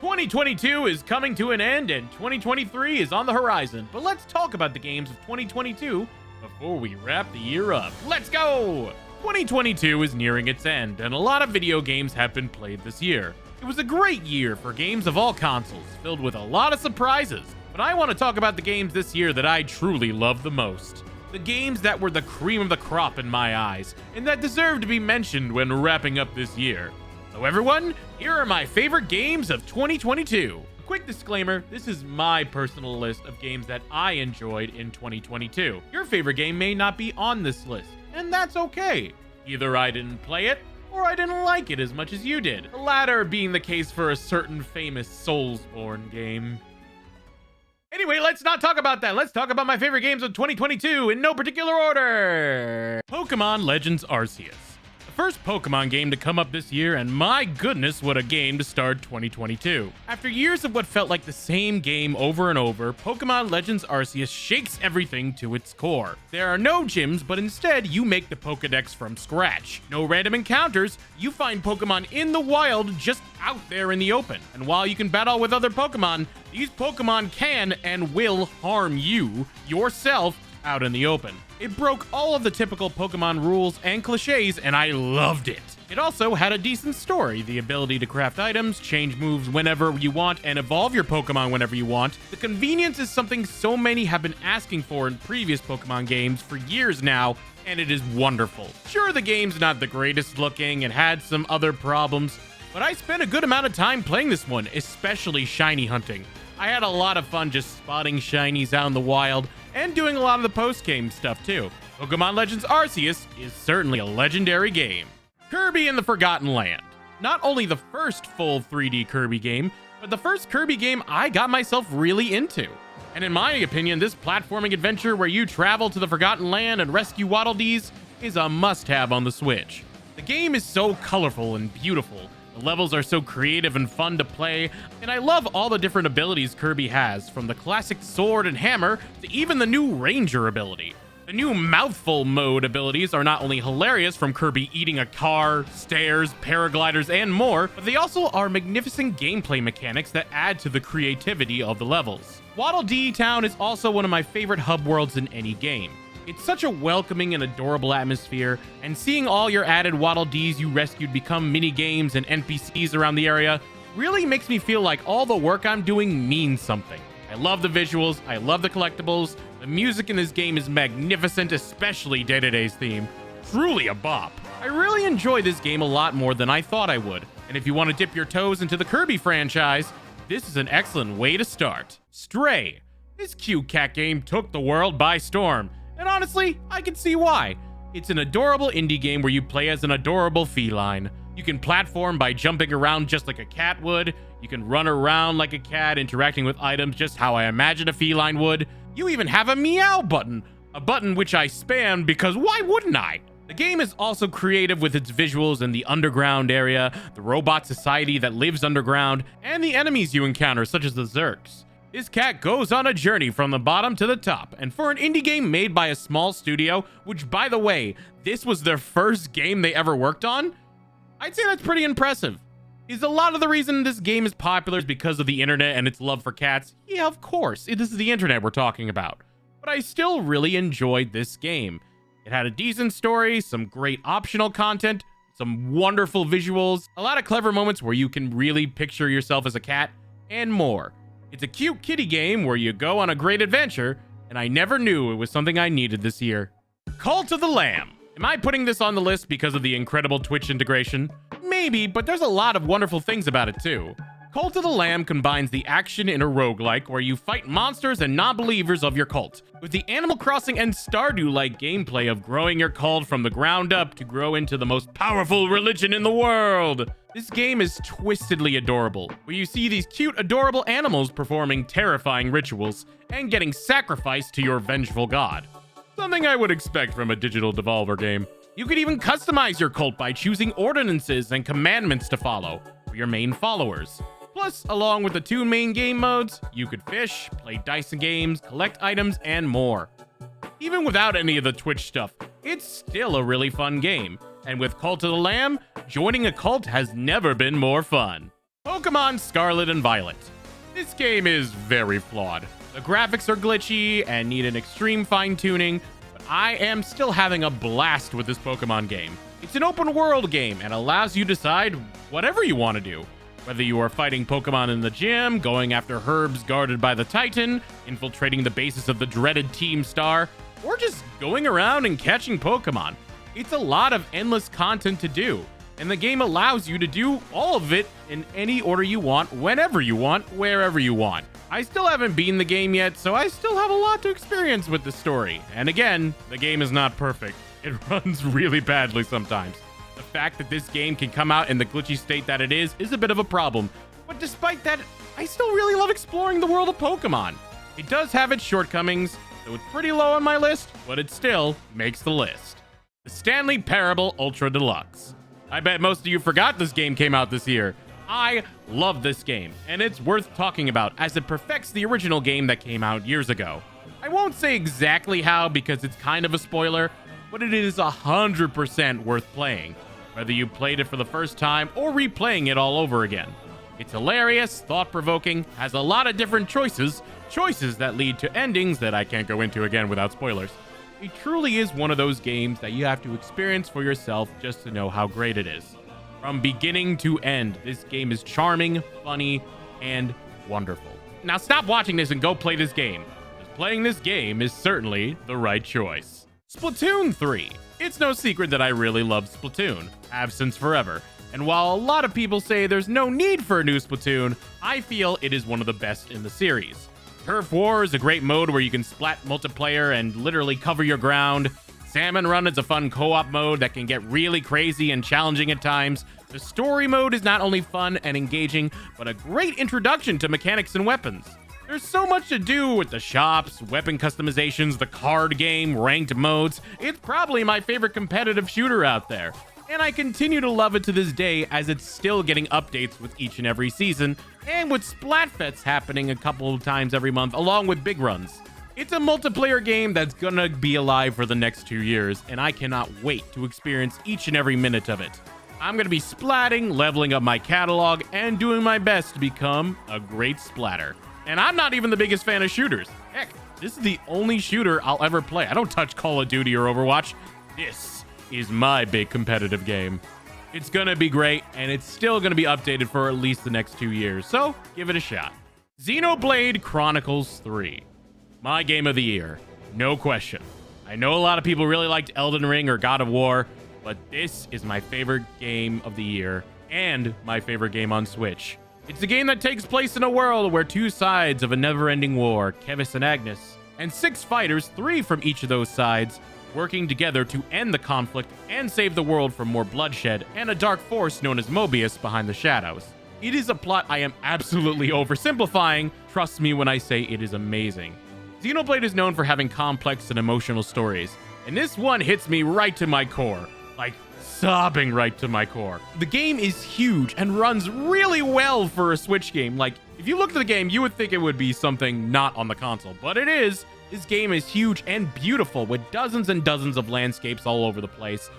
2022 is coming to an end and 2023 is on the horizon, but let's talk about the games of 2022 before we wrap the year up. Let's go! 2022 is nearing its end, and a lot of video games have been played this year. It was a great year for games of all consoles, filled with a lot of surprises, but I want to talk about the games this year that I truly love the most. The games that were the cream of the crop in my eyes, and that deserve to be mentioned when wrapping up this year. So everyone, here are my favorite games of 2022. A quick disclaimer, this is my personal list of games that I enjoyed in 2022. Your favorite game may not be on this list, and that's okay. Either I didn't play it, or I didn't like it as much as you did. The latter being the case for a certain famous Soulsborne game. Anyway, let's not talk about that. Let's talk about my favorite games of 2022 in no particular order. Pokemon Legends Arceus. The first Pokemon game to come up this year, and my goodness, what a game to start 2022. After years of what felt like the same game over and over, Pokemon Legends Arceus shakes everything to its core. There are no gyms, but instead you make the Pokedex from scratch. No random encounters, you find Pokemon in the wild just out there in the open. And while you can battle with other Pokemon, these Pokemon can and will harm you, yourself, out in the open. It broke all of the typical Pokemon rules and cliches, and I loved it. It also had a decent story, the ability to craft items, change moves whenever you want, and evolve your Pokemon whenever you want. The convenience is something so many have been asking for in previous Pokemon games for years now, and it is wonderful. Sure, the game's not the greatest looking and had some other problems, but I spent a good amount of time playing this one, especially shiny hunting. I had a lot of fun just spotting shinies out in the wild and doing a lot of the post-game stuff too. Pokemon Legends Arceus is certainly a legendary game. Kirby and the Forgotten Land. Not only the first full 3D Kirby game, but the first Kirby game I got myself really into. And in my opinion, this platforming adventure where you travel to the Forgotten Land and rescue Waddle Dees is a must-have on the Switch. The game is so colorful and beautiful. The levels are so creative and fun to play, and I love all the different abilities Kirby has, from the classic sword and hammer to even the new ranger ability. The new mouthful mode abilities are not only hilarious, from Kirby eating a car, stairs, paragliders, and more, but they also are magnificent gameplay mechanics that add to the creativity of the levels. Waddle Dee Town is also one of my favorite hub worlds in any game. It's such a welcoming and adorable atmosphere, and seeing all your added Waddle Dees you rescued become mini-games and NPCs around the area really makes me feel like all the work I'm doing means something. I love the visuals, I love the collectibles, the music in this game is magnificent, especially Day-to-Day's theme. Truly a bop. I really enjoy this game a lot more than I thought I would, and if you want to dip your toes into the Kirby franchise, this is an excellent way to start. Stray. This cute cat game took the world by storm. And honestly, I can see why. It's an adorable indie game where you play as an adorable feline. You can platform by jumping around just like a cat would. You can run around like a cat, interacting with items just how I imagine a feline would. You even have a meow button, a button which I spam because why wouldn't I? The game is also creative with its visuals in the underground area, the robot society that lives underground, and the enemies you encounter, such as the Zerks. This cat goes on a journey from the bottom to the top, and for an indie game made by a small studio, which by the way, this was their first game they ever worked on, I'd say that's pretty impressive. Is a lot of the reason this game is popular is because of the internet and its love for cats? Yeah, of course, this is the internet we're talking about. But I still really enjoyed this game. It had a decent story, some great optional content, some wonderful visuals, a lot of clever moments where you can really picture yourself as a cat, and more. It's a cute kitty game where you go on a great adventure, and I never knew it was something I needed this year. Cult of the Lamb. Am I putting this on the list because of the incredible Twitch integration? Maybe, but there's a lot of wonderful things about it too. Cult of the Lamb combines the action in a roguelike where you fight monsters and non-believers of your cult, with the Animal Crossing and Stardew-like gameplay of growing your cult from the ground up to grow into the most powerful religion in the world. This game is twistedly adorable, where you see these cute, adorable animals performing terrifying rituals and getting sacrificed to your vengeful god. Something I would expect from a digital Devolver game. You could even customize your cult by choosing ordinances and commandments to follow for your main followers. Plus, along with the 2 main game modes, you could fish, play dice games, collect items, and more. Even without any of the Twitch stuff, it's still a really fun game. And with Cult of the Lamb, joining a cult has never been more fun. Pokemon Scarlet and Violet. This game is very flawed. The graphics are glitchy and need an extreme fine-tuning, but I am still having a blast with this Pokemon game. It's an open world game and allows you to decide whatever you want to do. Whether you are fighting Pokemon in the gym, going after herbs guarded by the Titan, infiltrating the bases of the dreaded Team Star, or just going around and catching Pokemon. It's a lot of endless content to do, and the game allows you to do all of it in any order you want, whenever you want, wherever you want. I still haven't beaten the game yet, so I still have a lot to experience with the story. And again, the game is not perfect. It runs really badly sometimes. The fact that this game can come out in the glitchy state that it is a bit of a problem. But despite that, I still really love exploring the world of Pokemon. It does have its shortcomings, so it's pretty low on my list, but it still makes the list. The Stanley Parable Ultra Deluxe. I bet most of you forgot this game came out this year. I love this game, and it's worth talking about as it perfects the original game that came out years ago. I won't say exactly how because it's kind of a spoiler, but it is 100% worth playing, whether you played it for the first time or replaying it all over again. It's hilarious, thought-provoking, has a lot of different choices that lead to endings that I can't go into again without spoilers. It truly is one of those games that you have to experience for yourself just to know how great it is. From beginning to end, this game is charming, funny, and wonderful. Now stop watching this and go play this game, because playing this game is certainly the right choice. Splatoon 3. It's no secret that I really love Splatoon, have since forever. And while a lot of people say there's no need for a new Splatoon, I feel it is one of the best in the series. Turf War is a great mode where you can splat multiplayer and literally cover your ground. Salmon Run is a fun co-op mode that can get really crazy and challenging at times. The story mode is not only fun and engaging, but a great introduction to mechanics and weapons. There's so much to do with the shops, weapon customizations, the card game, ranked modes. It's probably my favorite competitive shooter out there. And I continue to love it to this day as it's still getting updates with each and every season, and with Splatfests happening a couple of times every month along with big runs. It's a multiplayer game that's gonna be alive for the next 2 years, and I cannot wait to experience each and every minute of it. I'm gonna be splatting, leveling up my catalog, and doing my best to become a great splatter. And I'm not even the biggest fan of shooters. Heck, this is the only shooter I'll ever play. I don't touch Call of Duty or Overwatch. This is my big competitive game. It's gonna be great, and it's still gonna be updated for at least the next 2 years, so give it a shot. Xenoblade Chronicles 3. My game of the year, no question. I know a lot of people really liked Elden Ring or God of War, but this is my favorite game of the year, and my favorite game on Switch. It's a game that takes place in a world where two sides of a never-ending war, Kevis and Agnes, and 6 fighters, 3 from each of those sides, working together to end the conflict and save the world from more bloodshed and a dark force known as Mobius behind the shadows. It is a plot I am absolutely oversimplifying. Trust me when I say it is amazing. Xenoblade is known for having complex and emotional stories, and this one hits me right to my core, like sobbing right to my core. The game is huge and runs really well for a Switch game. Like, if you looked at the game, you would think it would be something not on the console, but it is. This game is huge and beautiful with dozens and dozens of landscapes all over the place,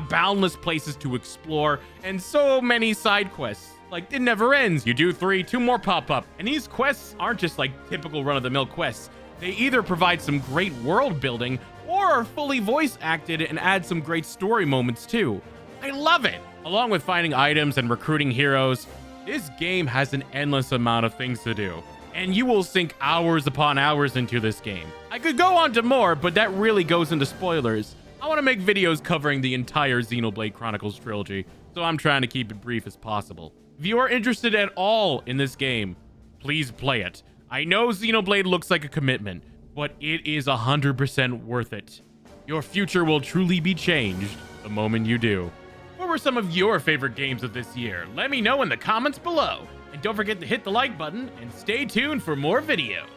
boundless places to explore, and so many side quests. Like, it never ends. You do 3, 2 more pop up. And these quests aren't just like typical run-of-the-mill quests. They either provide some great world building or are fully voice acted and add some great story moments too. I love it. Along with finding items and recruiting heroes, this game has an endless amount of things to do, and you will sink hours upon hours into this game. I could go on to more, but that really goes into spoilers. I want to make videos covering the entire Xenoblade Chronicles trilogy, so I'm trying to keep it brief as possible. If you are interested at all in this game, please play it. I know Xenoblade looks like a commitment, but it is 100% worth it. Your future will truly be changed the moment you do. What were some of your favorite games of this year? Let me know in the comments below. And don't forget to hit the like button and stay tuned for more videos.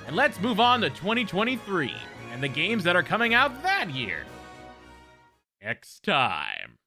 And let's move on to 2023 and the games that are coming out that year. Next time.